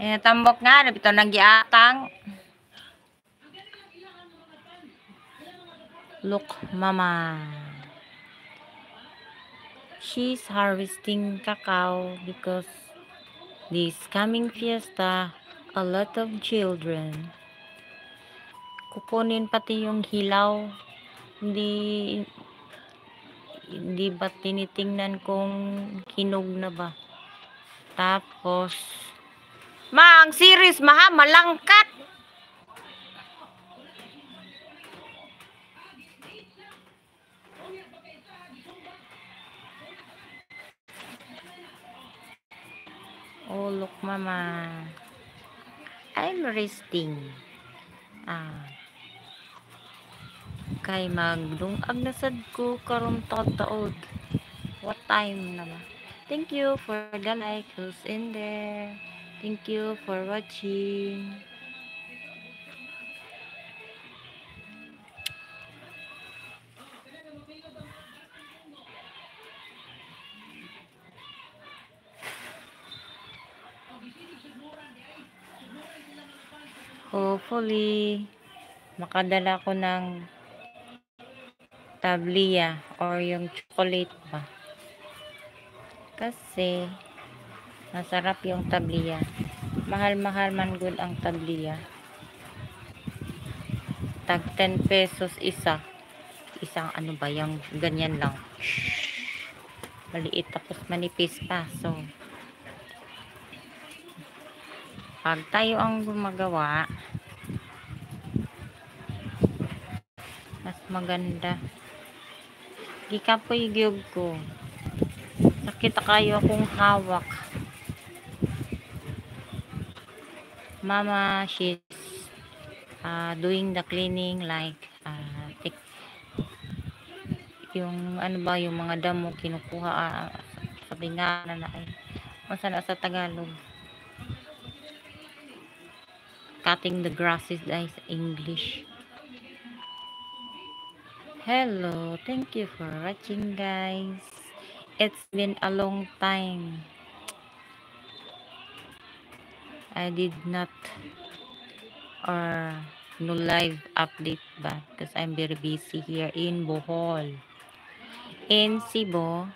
Eh, tambok nga, nabito nag-iatang. Look, mama. She's harvesting cacao because this coming fiesta, a lot of children. Kukunin pati yung hilaw. Hindi ba tinitingnan kung hinog na ba? Tapos, ang series, malangkat. Oh, look, mama. I'm resting. Kay magdungag na sad ko karon taod. What time na ba? Thank you for the like who's in there. Thank you for watching. Hopefully, makadala ko ng tabliya or yung chocolate ba. Kasi, masarap yung tabliya. Mahal-mahal man good ang tabliya. Tag 10 pesos isa. Isang ano ba, yung ganyan lang. Maliit tapos manipis pa. So, pag tayo ang gumagawa, mas maganda. Gikapoy gyud ko. Sakit kayo akong hawak. Mama, she's doing the cleaning like yung ano ba, yung mga damo kinukuha sabi nga na ay masana sa Tagalog. Cutting the grasses guys, English. Hello, thank you for watching guys. It's been a long time. I did not no live update ba because I'm very busy here in Bohol. In Cebu,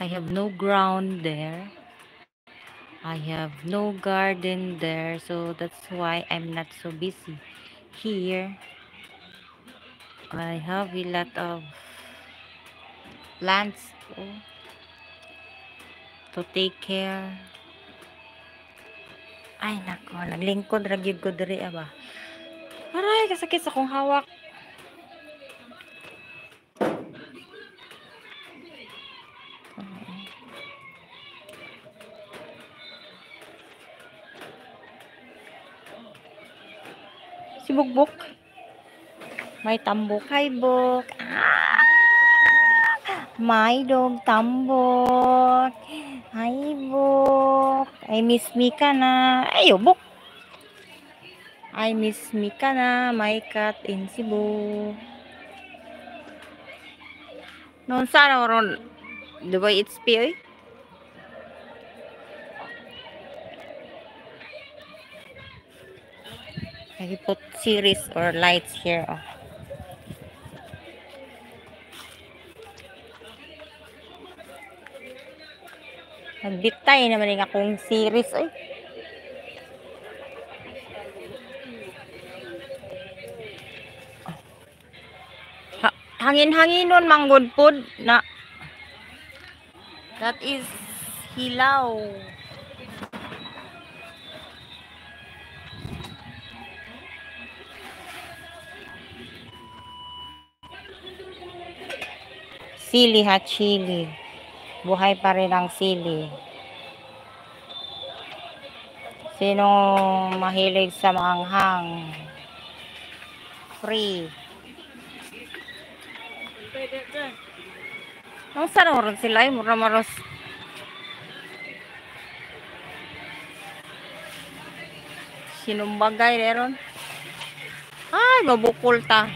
I have no ground there. I have no garden there, so that's why I'm not so busy. Here, I have a lot of plants to take care. Ay, nako, naglingkod ragyod ko diri ba. Aray, kasakit sa kong hawak. Si Bugbok. May tambok. Hi, Bok. My dog, tambok. Hi, Bok. I miss me ka na. Ayo, Bok. I miss me ka na. My cat in Cebu. Noon sana ron. The way it's PA. I put series or lights here. Oh. Nagbitay naman yung akong series. Ay. Hangin-hanginon manggod pod na. That is hilaw. Sili ha, chili. Buhay pa rin ang sili. Sino mahilig sa maanghang? Free. Ang sanoron sila ay mura-maros. Sinumbagay meron. Ay, mabukol ta.